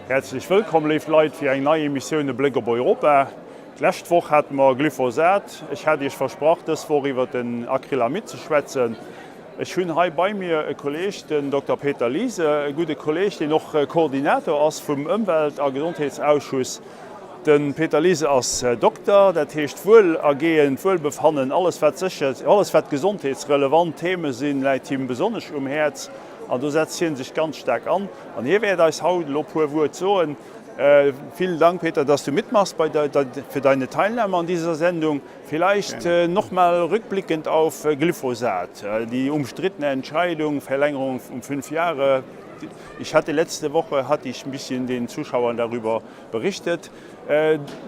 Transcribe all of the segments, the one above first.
Herzlich willkommen, liebe Leute, für eine neue Emission Blick auf Europa. Letzte Woche hatten wir Glyphosat. Ich hatte euch versprochen, das Woche über den Acrylamid zu schwätzen. Ich habe hier bei mir einen Kollegen, den Dr. Peter Liese, ein guter Kollege, der noch Koordinator ist vom Umwelt- und Gesundheitsausschuss. Den Peter Liese als Doktor, das heißt wohlergehend, wohlbefangen, alles was gesundheitsrelevant Themen sind, liegt ihm besonders um Herz. Und da setzt ihn sich ganz stark an. Und hier werde ich heute ein paar Worte sagen. Vielen Dank, Peter, dass du mitmachst für deine Teilnahme an dieser Sendung. Vielleicht noch mal rückblickend auf Glyphosat, die umstrittene Entscheidung, Verlängerung um 5 Jahre. Letzte Woche hatte ich ein bisschen den Zuschauern darüber berichtet.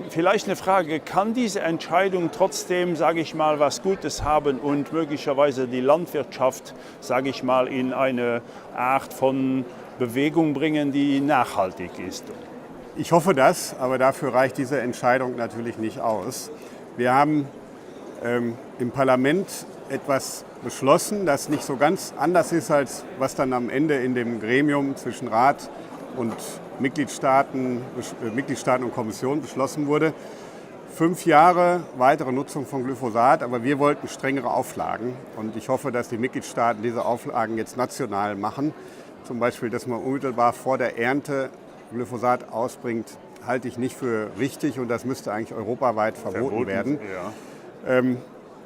Vielleicht eine Frage, kann diese Entscheidung trotzdem, sage ich mal, was Gutes haben und möglicherweise die Landwirtschaft, sage ich mal, in eine Art von Bewegung bringen, die nachhaltig ist? Ich hoffe das, aber dafür reicht diese Entscheidung natürlich nicht aus. Wir haben im Parlament etwas beschlossen, das nicht so ganz anders ist, als was dann am Ende in dem Gremium zwischen Rat und Mitgliedstaaten und Kommission beschlossen wurde. 5 Jahre weitere Nutzung von Glyphosat, aber wir wollten strengere Auflagen. Und ich hoffe, dass die Mitgliedstaaten diese Auflagen jetzt national machen. Zum Beispiel, dass man unmittelbar vor der Ernte Glyphosat ausbringt, halte ich nicht für richtig und das müsste eigentlich europaweit verboten werden. Ja.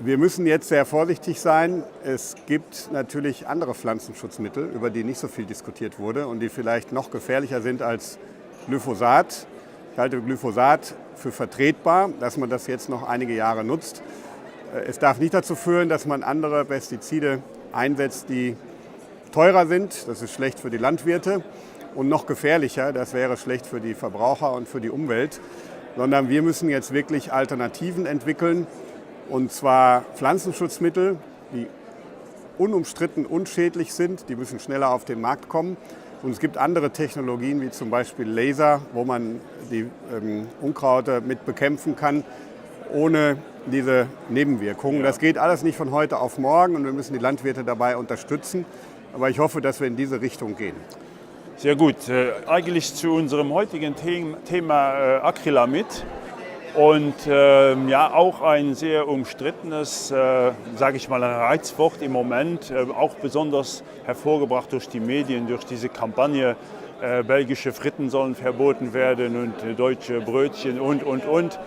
Wir müssen jetzt sehr vorsichtig sein. Es gibt natürlich andere Pflanzenschutzmittel, über die nicht so viel diskutiert wurde und die vielleicht noch gefährlicher sind als Glyphosat. Ich halte Glyphosat für vertretbar, dass man das jetzt noch einige Jahre nutzt. Es darf nicht dazu führen, dass man andere Pestizide einsetzt, die teurer sind. Das ist schlecht für die Landwirte. Und noch gefährlicher, das wäre schlecht für die Verbraucher und für die Umwelt, sondern wir müssen jetzt wirklich Alternativen entwickeln, und zwar Pflanzenschutzmittel, die unumstritten unschädlich sind, die müssen schneller auf den Markt kommen. Und es gibt andere Technologien, wie zum Beispiel Laser, wo man die Unkraute mit bekämpfen kann, ohne diese Nebenwirkungen. Ja. Das geht alles nicht von heute auf morgen und wir müssen die Landwirte dabei unterstützen. Aber ich hoffe, dass wir in diese Richtung gehen. Sehr gut. Eigentlich zu unserem heutigen Thema Acrylamid und auch ein sehr umstrittenes, sage ich mal, ein Reizwort im Moment, auch besonders hervorgebracht durch die Medien, durch diese Kampagne, belgische Fritten sollen verboten werden und deutsche Brötchen und.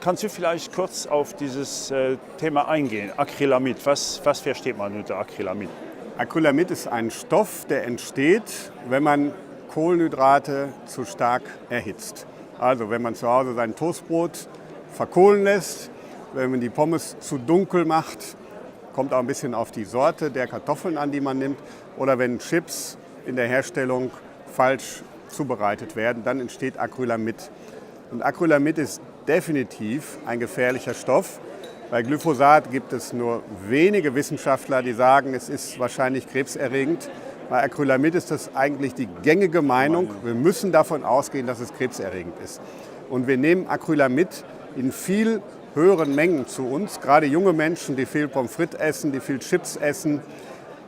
Kannst du vielleicht kurz auf dieses Thema eingehen? Acrylamid, was versteht man unter Acrylamid? Acrylamid ist ein Stoff, der entsteht, wenn man Kohlenhydrate zu stark erhitzt. Also wenn man zu Hause sein Toastbrot verkohlen lässt, wenn man die Pommes zu dunkel macht, kommt auch ein bisschen auf die Sorte der Kartoffeln an, die man nimmt, oder wenn Chips in der Herstellung falsch zubereitet werden, dann entsteht Acrylamid. Und Acrylamid ist definitiv ein gefährlicher Stoff. Bei Glyphosat gibt es nur wenige Wissenschaftler, die sagen, es ist wahrscheinlich krebserregend. Bei Acrylamid ist das eigentlich die gängige Meinung. Wir müssen davon ausgehen, dass es krebserregend ist. Und wir nehmen Acrylamid in viel höheren Mengen zu uns. Gerade junge Menschen, die viel Pommes frites essen, die viel Chips essen,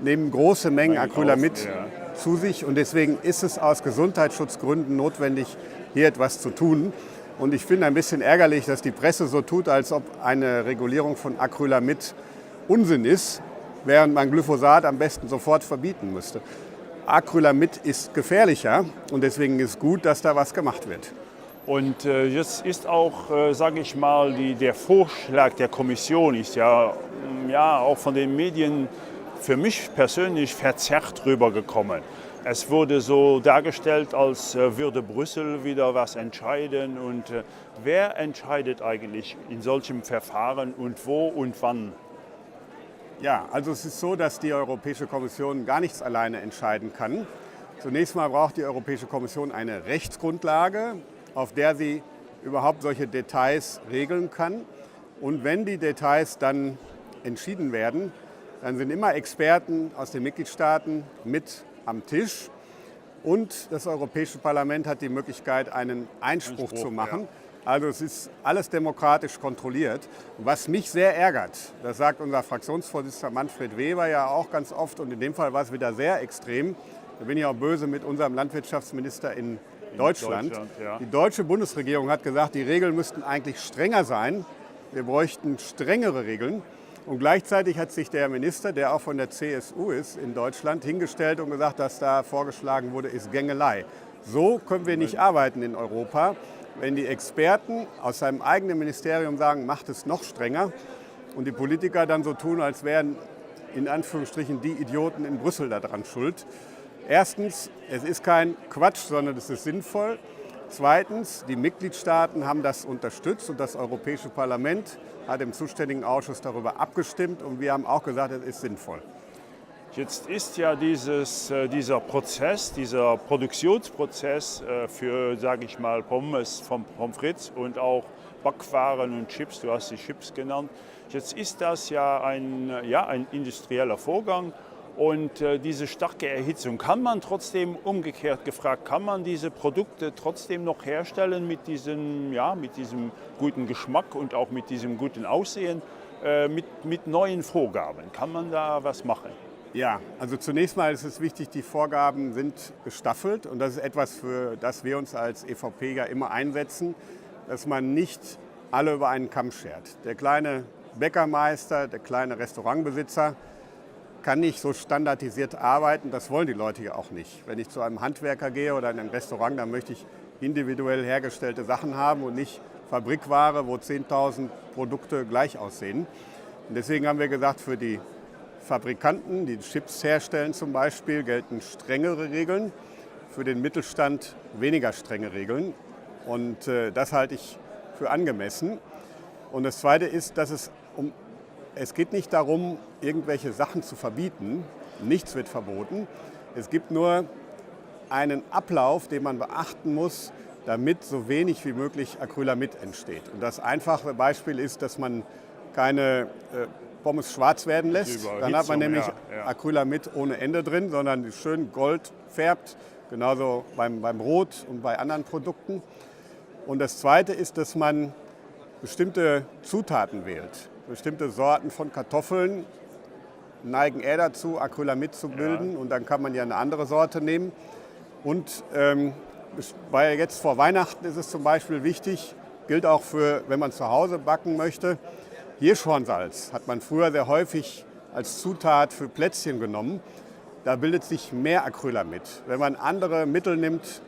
nehmen große Mengen Acrylamid zu sich. Und deswegen ist es aus Gesundheitsschutzgründen notwendig, hier etwas zu tun. Und ich finde ein bisschen ärgerlich, dass die Presse so tut, als ob eine Regulierung von Acrylamid Unsinn ist, während man Glyphosat am besten sofort verbieten müsste. Acrylamid ist gefährlicher und deswegen ist gut, dass da was gemacht wird. Und jetzt ist auch, sage ich mal, der Vorschlag der Kommission ist ja auch von den Medien für mich persönlich verzerrt rübergekommen. Es wurde so dargestellt, als würde Brüssel wieder was entscheiden. Und wer entscheidet eigentlich in solchem Verfahren und wo und wann? Ja, also es ist so, dass die Europäische Kommission gar nichts alleine entscheiden kann. Zunächst mal braucht die Europäische Kommission eine Rechtsgrundlage, auf der sie überhaupt solche Details regeln kann. Und wenn die Details dann entschieden werden, dann sind immer Experten aus den Mitgliedstaaten mit am Tisch und das Europäische Parlament hat die Möglichkeit, einen Einspruch zu machen. Ja. Also es ist alles demokratisch kontrolliert. Was mich sehr ärgert, das sagt unser Fraktionsvorsitzender Manfred Weber ja auch ganz oft und in dem Fall war es wieder sehr extrem, da bin ich auch böse mit unserem Landwirtschaftsminister in Deutschland. Ja. Die deutsche Bundesregierung hat gesagt, die Regeln müssten eigentlich strenger sein. Wir bräuchten strengere Regeln. Und gleichzeitig hat sich der Minister, der auch von der CSU ist in Deutschland, hingestellt und gesagt, dass da vorgeschlagen wurde, ist Gängelei. So können wir nicht arbeiten in Europa. Wenn die Experten aus seinem eigenen Ministerium sagen, macht es noch strenger und die Politiker dann so tun, als wären in Anführungsstrichen die Idioten in Brüssel daran schuld. Erstens, es ist kein Quatsch, sondern es ist sinnvoll. Zweitens, die Mitgliedstaaten haben das unterstützt und das Europäische Parlament hat im zuständigen Ausschuss darüber abgestimmt und wir haben auch gesagt, es ist sinnvoll. Jetzt ist ja dieser Prozess, dieser Produktionsprozess für, sage ich mal, Pommes, Pommes frites und auch Backwaren und Chips, du hast die Chips genannt. Jetzt ist das ja ein industrieller Vorgang. Und diese starke Erhitzung, kann man trotzdem, umgekehrt gefragt, kann man diese Produkte trotzdem noch herstellen mit diesem guten Geschmack und auch mit diesem guten Aussehen, mit neuen Vorgaben? Kann man da was machen? Ja, also zunächst mal ist es wichtig, die Vorgaben sind gestaffelt und das ist etwas, für das wir uns als EVP ja immer einsetzen, dass man nicht alle über einen Kamm schert. Der kleine Bäckermeister, der kleine Restaurantbesitzer kann nicht so standardisiert arbeiten, das wollen die Leute ja auch nicht. Wenn ich zu einem Handwerker gehe oder in ein Restaurant, dann möchte ich individuell hergestellte Sachen haben und nicht Fabrikware, wo 10.000 Produkte gleich aussehen. Und deswegen haben wir gesagt, für die Fabrikanten, die Chips herstellen zum Beispiel, gelten strengere Regeln, für den Mittelstand weniger strenge Regeln. Und das halte ich für angemessen. Und das Zweite ist, dass es geht nicht darum, irgendwelche Sachen zu verbieten. Nichts wird verboten. Es gibt nur einen Ablauf, den man beachten muss, damit so wenig wie möglich Acrylamid entsteht. Und das einfache Beispiel ist, dass man keine Pommes schwarz werden lässt. Dann hat man nämlich Acrylamid ohne Ende drin, sondern schön Gold färbt. Genauso beim Brot und bei anderen Produkten. Und das Zweite ist, dass man bestimmte Zutaten wählt. Bestimmte Sorten von Kartoffeln neigen eher dazu, Acrylamid zu bilden. Ja. Und dann kann man ja eine andere Sorte nehmen. Und weil jetzt vor Weihnachten ist es zum Beispiel wichtig, gilt auch für, wenn man zu Hause backen möchte, Hirschhornsalz hat man früher sehr häufig als Zutat für Plätzchen genommen. Da bildet sich mehr Acrylamid. Wenn man andere Mittel nimmt,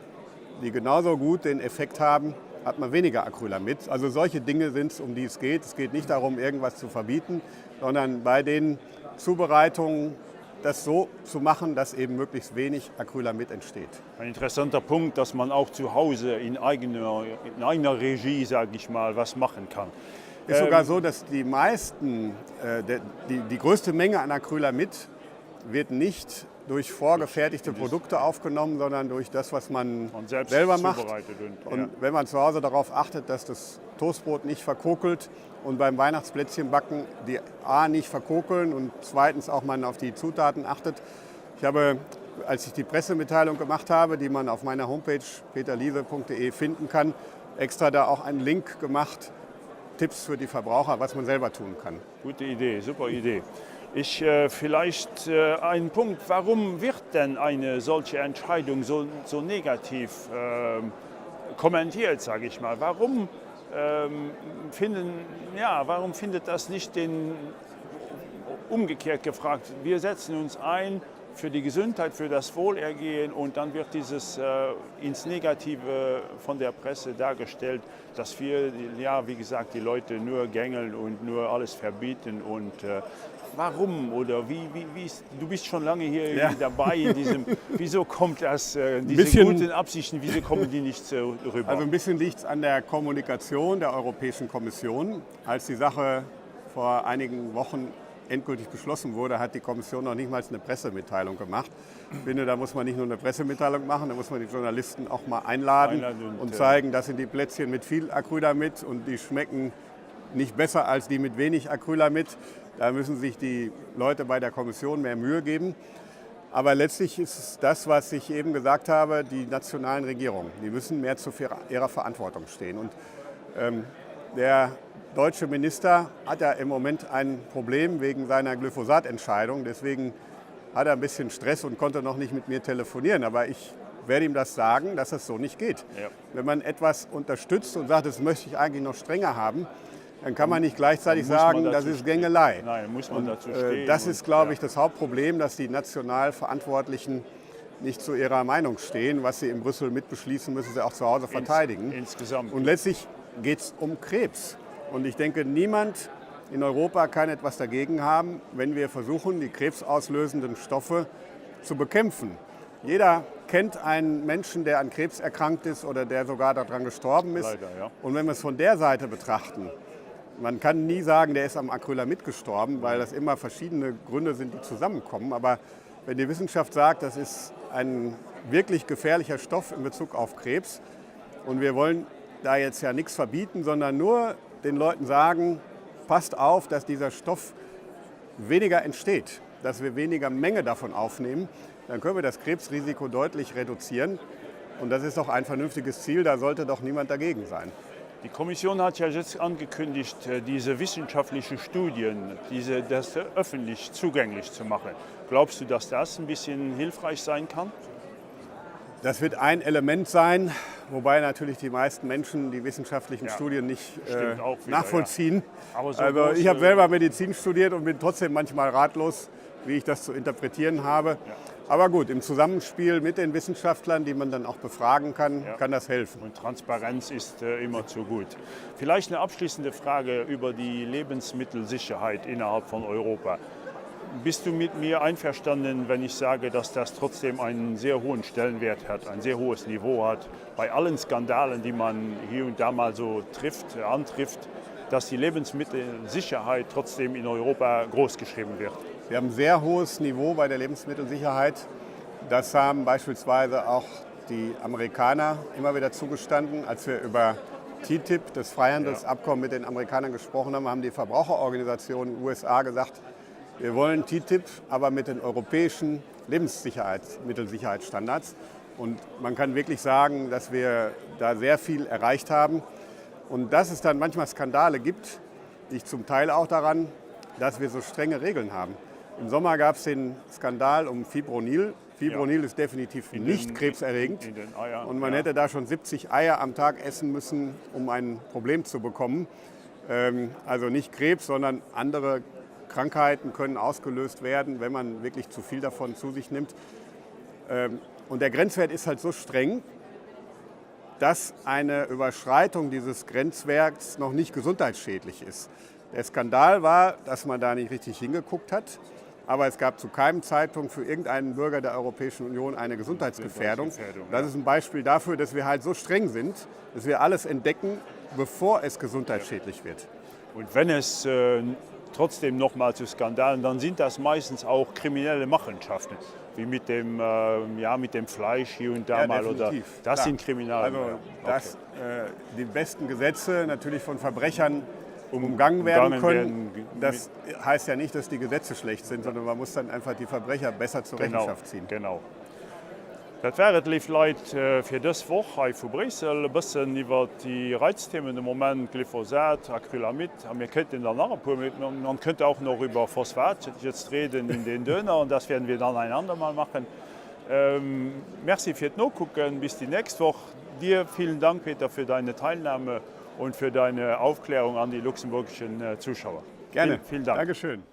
die genauso gut den Effekt haben, hat man weniger Acrylamid. Also solche Dinge sind es, um die es geht. Es geht nicht darum, irgendwas zu verbieten, sondern bei den Zubereitungen das so zu machen, dass eben möglichst wenig Acrylamid entsteht. Ein interessanter Punkt, dass man auch zu Hause in eigener Regie, sage ich mal, was machen kann. Es ist sogar so, dass die meisten, die größte Menge an Acrylamid wird nicht durch vorgefertigte Produkte aufgenommen, sondern durch das, was man selber macht. Und wenn man zu Hause darauf achtet, dass das Toastbrot nicht verkokelt und beim Weihnachtsplätzchenbacken die A nicht verkokeln und zweitens auch man auf die Zutaten achtet. Ich habe, als ich die Pressemitteilung gemacht habe, die man auf meiner Homepage peterliese.de finden kann, extra da auch einen Link gemacht, Tipps für die Verbraucher, was man selber tun kann. Gute Idee, super Idee. Vielleicht ein Punkt, warum wird denn eine solche Entscheidung so negativ kommentiert, sage ich mal? Warum findet das nicht umgekehrt gefragt, wir setzen uns ein für die Gesundheit, für das Wohlergehen und dann wird dieses ins Negative von der Presse dargestellt, dass wir, wie gesagt, die Leute nur gängeln und nur alles verbieten und warum oder du bist schon lange hier dabei in diesem, wieso kommt das, diese guten Absichten, wieso kommen die nicht rüber? Also ein bisschen liegt es an der Kommunikation der Europäischen Kommission. Als die Sache vor einigen Wochen endgültig beschlossen wurde, hat die Kommission noch nicht mal eine Pressemitteilung gemacht. Ich finde, da muss man nicht nur eine Pressemitteilung machen, da muss man die Journalisten auch mal einladen und zeigen, das sind die Plätzchen mit viel Acrylamid und die schmecken nicht besser als die mit wenig Acrylamid. Da müssen sich die Leute bei der Kommission mehr Mühe geben. Aber letztlich ist es das, was ich eben gesagt habe, die nationalen Regierungen, die müssen mehr zu ihrer Verantwortung stehen. Und der deutsche Minister hat ja im Moment ein Problem wegen seiner Glyphosat-Entscheidung. Deswegen hat er ein bisschen Stress und konnte noch nicht mit mir telefonieren. Aber ich werde ihm das sagen, dass es so nicht geht. Ja. Wenn man etwas unterstützt und sagt, das möchte ich eigentlich noch strenger haben, dann kann man nicht gleichzeitig Dann muss man sagen, das dazu ist Gängelei. Nein, muss man Und, dazu stehen. das ist, glaube ich, ja. das Hauptproblem, dass die national Verantwortlichen nicht zu ihrer Meinung stehen. Was sie in Brüssel mitbeschließen, müssen sie auch zu Hause verteidigen. Insgesamt. Und letztlich geht es um Krebs. Und ich denke, niemand in Europa kann etwas dagegen haben, wenn wir versuchen, die krebsauslösenden Stoffe zu bekämpfen. Jeder kennt einen Menschen, der an Krebs erkrankt ist oder der sogar daran gestorben ist. Leider, ja. Und wenn wir es von der Seite betrachten, man kann nie sagen, der ist am Acrylamid gestorben, weil das immer verschiedene Gründe sind, die zusammenkommen. Aber wenn die Wissenschaft sagt, das ist ein wirklich gefährlicher Stoff in Bezug auf Krebs und wir wollen da jetzt ja nichts verbieten, sondern nur den Leuten sagen, passt auf, dass dieser Stoff weniger entsteht, dass wir weniger Menge davon aufnehmen, dann können wir das Krebsrisiko deutlich reduzieren. Und das ist doch ein vernünftiges Ziel, da sollte doch niemand dagegen sein. Die Kommission hat ja jetzt angekündigt, diese wissenschaftlichen Studien, das öffentlich zugänglich zu machen. Glaubst du, dass das ein bisschen hilfreich sein kann? Das wird ein Element sein, wobei natürlich die meisten Menschen die wissenschaftlichen Studien nicht auch wieder, nachvollziehen. Ja. Aber so also ich habe selber Medizin studiert und bin trotzdem manchmal ratlos, wie ich das zu interpretieren habe. Ja. Aber gut, im Zusammenspiel mit den Wissenschaftlern, die man dann auch befragen kann, kann das helfen. Und Transparenz ist immer zu gut. Vielleicht eine abschließende Frage über die Lebensmittelsicherheit innerhalb von Europa. Bist du mit mir einverstanden, wenn ich sage, dass das trotzdem einen sehr hohen Stellenwert hat, ein sehr hohes Niveau hat, bei allen Skandalen, die man hier und da mal so antrifft, dass die Lebensmittelsicherheit trotzdem in Europa großgeschrieben wird? Wir haben ein sehr hohes Niveau bei der Lebensmittelsicherheit. Das haben beispielsweise auch die Amerikaner immer wieder zugestanden. Als wir über TTIP, das Freihandelsabkommen mit den Amerikanern gesprochen haben, haben die Verbraucherorganisationen in den USA gesagt, wir wollen TTIP, aber mit den europäischen Lebensmittelsicherheitsstandards. Und man kann wirklich sagen, dass wir da sehr viel erreicht haben. Und dass es dann manchmal Skandale gibt, liegt zum Teil auch daran, dass wir so strenge Regeln haben. Im Sommer gab es den Skandal um Fipronil. Fipronil ist definitiv nicht krebserregend. In den Eiern, und man hätte da schon 70 Eier am Tag essen müssen, um ein Problem zu bekommen. Also nicht Krebs, sondern andere Krankheiten können ausgelöst werden, wenn man wirklich zu viel davon zu sich nimmt. Und der Grenzwert ist halt so streng, dass eine Überschreitung dieses Grenzwerts noch nicht gesundheitsschädlich ist. Der Skandal war, dass man da nicht richtig hingeguckt hat. Aber es gab zu keinem Zeitpunkt für irgendeinen Bürger der Europäischen Union eine Gesundheitsgefährdung. Das ist ein Beispiel dafür, dass wir halt so streng sind, dass wir alles entdecken, bevor es gesundheitsschädlich wird. Und wenn es trotzdem nochmal zu Skandalen, dann sind das meistens auch kriminelle Machenschaften, wie mit dem Fleisch hier und da mal. Oder das sind Kriminelle. Also dass die besten Gesetze natürlich von Verbrechern umgangen werden können. Das heißt ja nicht, dass die Gesetze schlecht sind, sondern man muss dann einfach die Verbrecher besser zur Rechenschaft ziehen. Genau. Das wäre lief Leute für das Woche von Brüssel ein bisschen über die Reizthemen im Moment Glyphosat, Acrylamid. Wir könnten dann man könnte auch noch über Phosphat jetzt reden in den Döner und das werden wir dann ein andermal machen. Merci fürs Nachgucken, bis die nächste Woche. Dir vielen Dank, Peter, für deine Teilnahme und für deine Aufklärung an die luxemburgischen Zuschauer. Gerne. Vielen Dank. Dankeschön.